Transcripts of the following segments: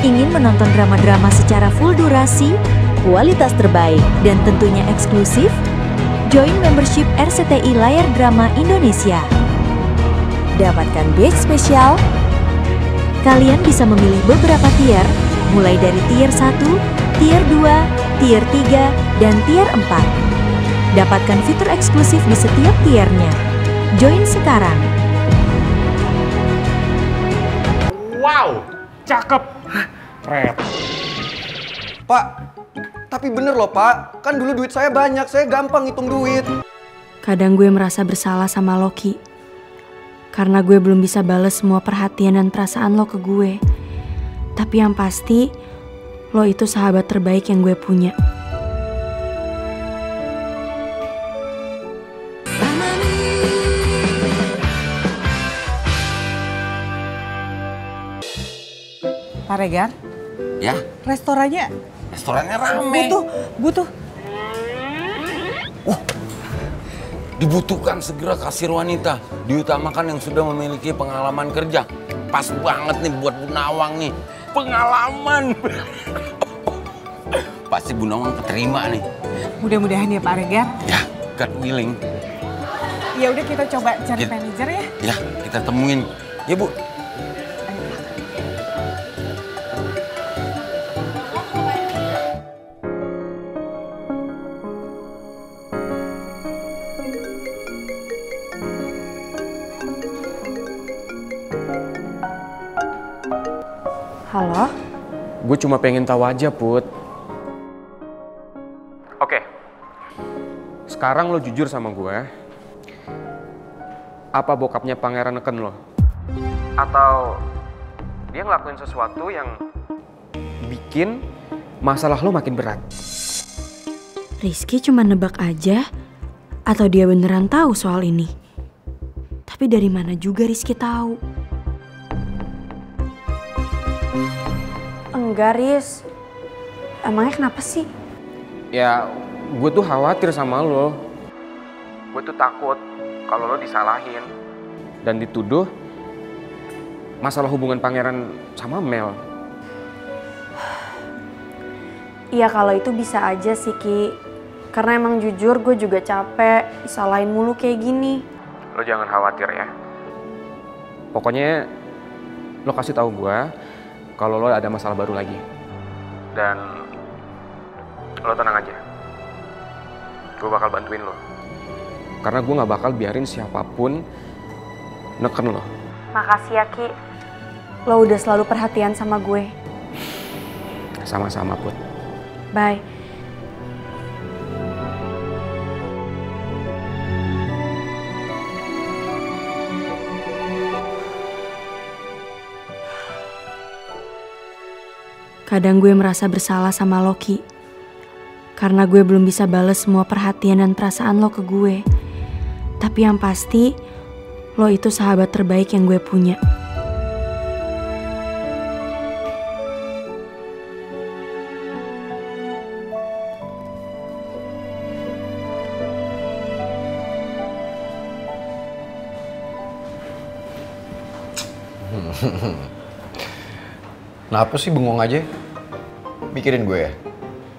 Ingin menonton drama-drama secara full durasi, kualitas terbaik, dan tentunya eksklusif? Join membership RCTI Layar Drama Indonesia. Dapatkan batch spesial. Kalian bisa memilih beberapa tier, mulai dari tier 1, tier 2, tier 3, dan tier 4. Dapatkan fitur eksklusif di setiap tiernya. Join sekarang. Wow, cakep. Red. Pak, tapi bener loh Pak, kan dulu duit saya banyak, saya gampang ngitung duit. Kadang gue merasa bersalah sama Loki. Karena gue belum bisa bales semua perhatian dan perasaan lo ke gue. Tapi yang pasti, lo itu sahabat terbaik yang gue punya. Pak Regar? Ya? Restorannya Rame. butuh. Dibutuhkan segera kasir wanita. Diutamakan yang sudah memiliki pengalaman kerja. Pas banget nih buat Bu Nawang nih. Pengalaman. Pasti Bu Nawang keterima nih. Mudah-mudahan ya Pak Regar. Ya, God willing. Ya udah kita coba cari manajer ya. Ya, kita temuin. Ya Bu. Halo? Gue cuma pengen tahu aja, Put. Oke. Sekarang lo jujur sama gue. Apa bokapnya pangeran neken lo? Atau dia ngelakuin sesuatu yang bikin masalah lo makin berat? Rizky cuma nebak aja? Atau dia beneran tahu soal ini? Tapi dari mana juga Rizky tahu? Enggak, Riz. Emangnya kenapa sih? Ya, gue tuh khawatir sama lo. Gue tuh takut kalau lo disalahin dan dituduh masalah hubungan pangeran sama Mel. Iya, kalau itu bisa aja sih, Ki. Karena emang jujur gue juga capek disalahin mulu kayak gini. Lo jangan khawatir ya. Pokoknya lo kasih tahu gue kalau lo ada masalah baru lagi. Dan lo tenang aja. Gue bakal bantuin lo. Karena gue gak bakal biarin siapapun neken lo. Makasih ya, Ki. Lo udah selalu perhatian sama gue. Sama-sama, Put. Bye. Kadang gue merasa bersalah sama Loki. Karena gue belum bisa bales semua perhatian dan perasaan lo ke gue. Tapi yang pasti, lo itu sahabat terbaik yang gue punya. Kenapa sih bengong aja? Mikirin gue ya?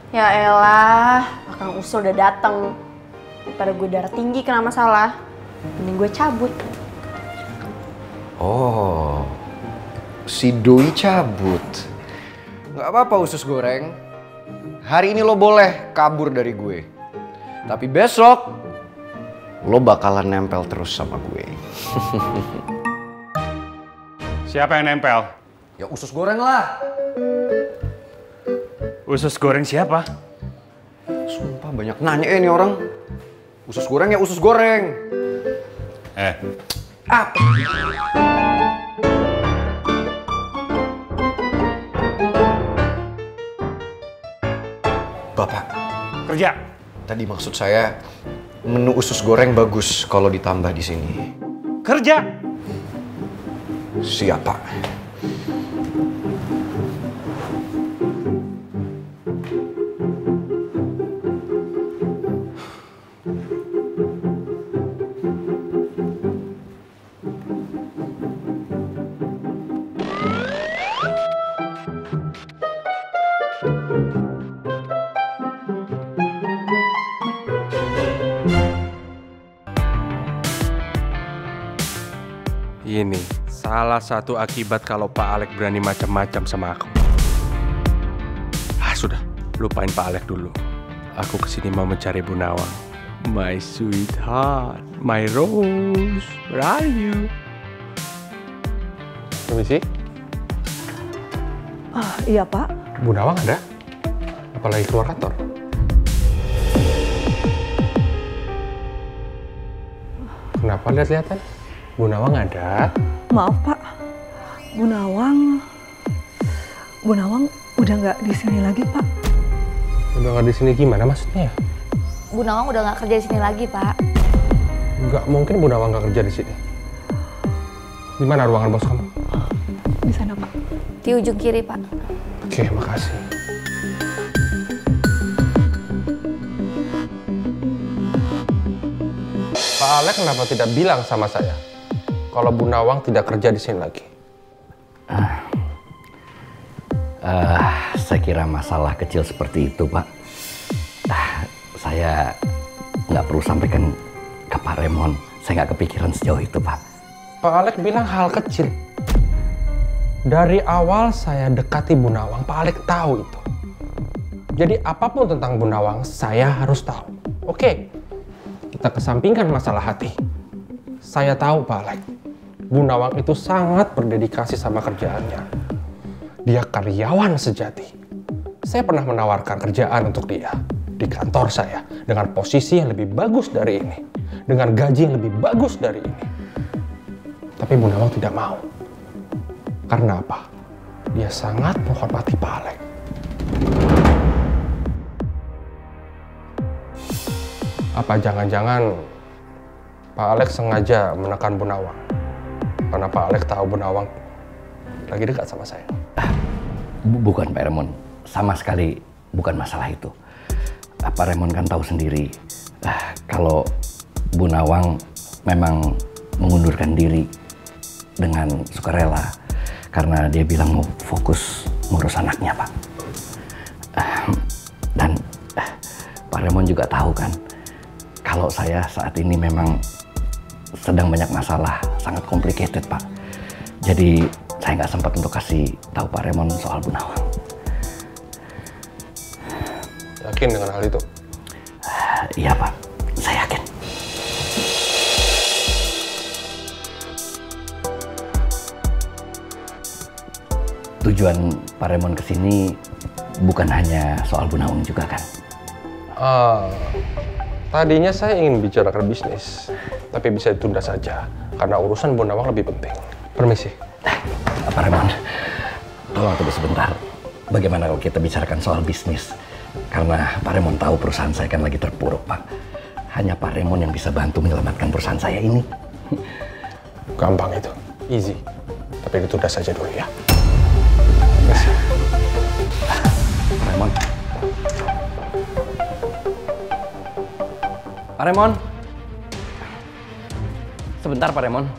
Ya elah, Kang Usul udah dateng. Daripada gue darah tinggi kena masalah, mending gue cabut. Oh, si Doi cabut. Gak apa-apa usus goreng. Hari ini lo boleh kabur dari gue. Tapi besok, lo bakalan nempel terus sama gue. Siapa yang nempel? Ya usus goreng lah. Usus goreng siapa? Sumpah banyak nanya ini orang. Usus goreng ya usus goreng. Apa? Bapak. Kerja. Tadi maksud saya menu usus goreng bagus kalau ditambah di sini. Kerja. Siap, Pak. Ini salah satu akibat kalau Pak Alek berani macam-macam sama aku. Sudah, lupain Pak Alek dulu. Aku kesini mau mencari Bu Nawang. My sweetheart, my rose, where are you? Permisi? Iya Pak. Bu Nawang ada? Apalagi keluar kantor? Kenapa lihat-lihatan? Bu Nawang ada? Maaf Pak, Bu Nawang udah nggak di sini lagi Pak. Udah nggak di sini gimana maksudnya? Bu Nawang udah nggak kerja di sini lagi, Pak. Nggak mungkin Bu Nawang nggak kerja di sini. Di mana ruangan bos kamu? Di sana Pak. Di ujung kiri, Pak. Oke, makasih. Pak Alek kenapa tidak bilang sama saya kalau Bu Nawang tidak kerja di sini lagi? Saya kira masalah kecil seperti itu, Pak. Saya nggak perlu sampaikan ke Pak Raymond. Saya nggak kepikiran sejauh itu, Pak. Pak Alek bilang hal kecil. Dari awal saya dekati Bu Nawang, Pak Alek tahu itu. Jadi apapun tentang Bu Nawang, saya harus tahu. Oke, kita kesampingkan masalah hati. Saya tahu Pak Alek, Bu Nawang itu sangat berdedikasi sama kerjaannya. Dia karyawan sejati. Saya pernah menawarkan kerjaan untuk dia di kantor saya dengan posisi yang lebih bagus dari ini, dengan gaji yang lebih bagus dari ini. Tapi Bu Nawang tidak mau. Karena apa? Dia sangat menghormati Pak Alek. Apa jangan-jangan Pak Alek sengaja menekan Bu Nawang? Karena Pak Alek tahu Bu Nawang lagi dekat sama saya. Bukan Pak Raymond, sama sekali bukan masalah itu. Pak Raymond kan tahu sendiri kalau Bu Nawang memang mengundurkan diri dengan sukarela karena dia bilang mau fokus ngurus anaknya, Pak. Dan Pak Raymond juga tahu kan kalau saya saat ini memang sedang banyak masalah, sangat complicated, Pak. Jadi saya nggak sempat untuk kasih tahu Pak Raymond soal Bu Nawang. Yakin dengan hal itu? Iya, Pak. Saya yakin. Tujuan Pak Raymond kesini bukan hanya soal Bu Nawang juga kan? Tadinya saya ingin bicarakan bisnis, tapi bisa ditunda saja karena urusan Bu Nawang lebih penting. Permisi. Pak Raymond, tolong tunggu sebentar. Bagaimana kalau kita bicarakan soal bisnis? Karena Pak Raymond tahu perusahaan saya kan lagi terpuruk, Pak. Hanya Pak Raymond yang bisa bantu menyelamatkan perusahaan saya ini. Gampang itu, easy. Tapi ditunda saja dulu ya. Pak Raymond. Pak Raymond. Sebentar, Pak Raymond.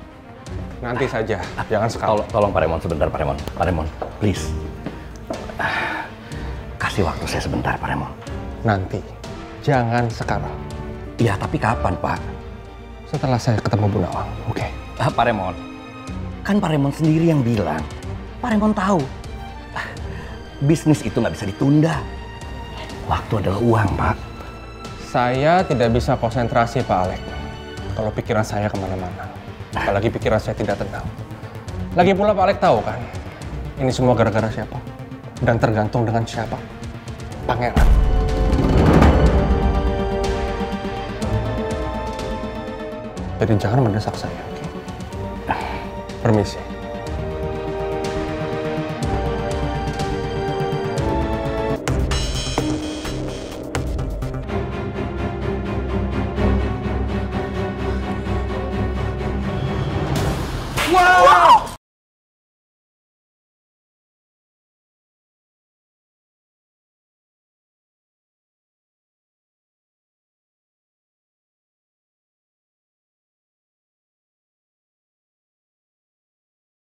Nanti saja, jangan sekarang. Tolong Pak Raymond sebentar, Pak Raymond. Pak Raymond, please. Kasih waktu saya sebentar, Pak Raymond. Nanti, jangan sekarang. Iya, tapi kapan, Pak? Setelah saya ketemu Bu Nawang, oke? Pak Raymond, kan Pak Raymond sendiri yang bilang. Pak Raymond tahu. Bisnis itu nggak bisa ditunda. Waktu adalah uang, Pak. Saya tidak bisa konsentrasi, Pak Alek. Kalau pikiran saya kemana-mana. Apalagi pikiran saya tidak tenang. Lagi pula Pak Alek tahu kan, ini semua gara-gara siapa? Dan tergantung dengan siapa? Pangeran. Jadi jangan mendesak saya, oke? Permisi.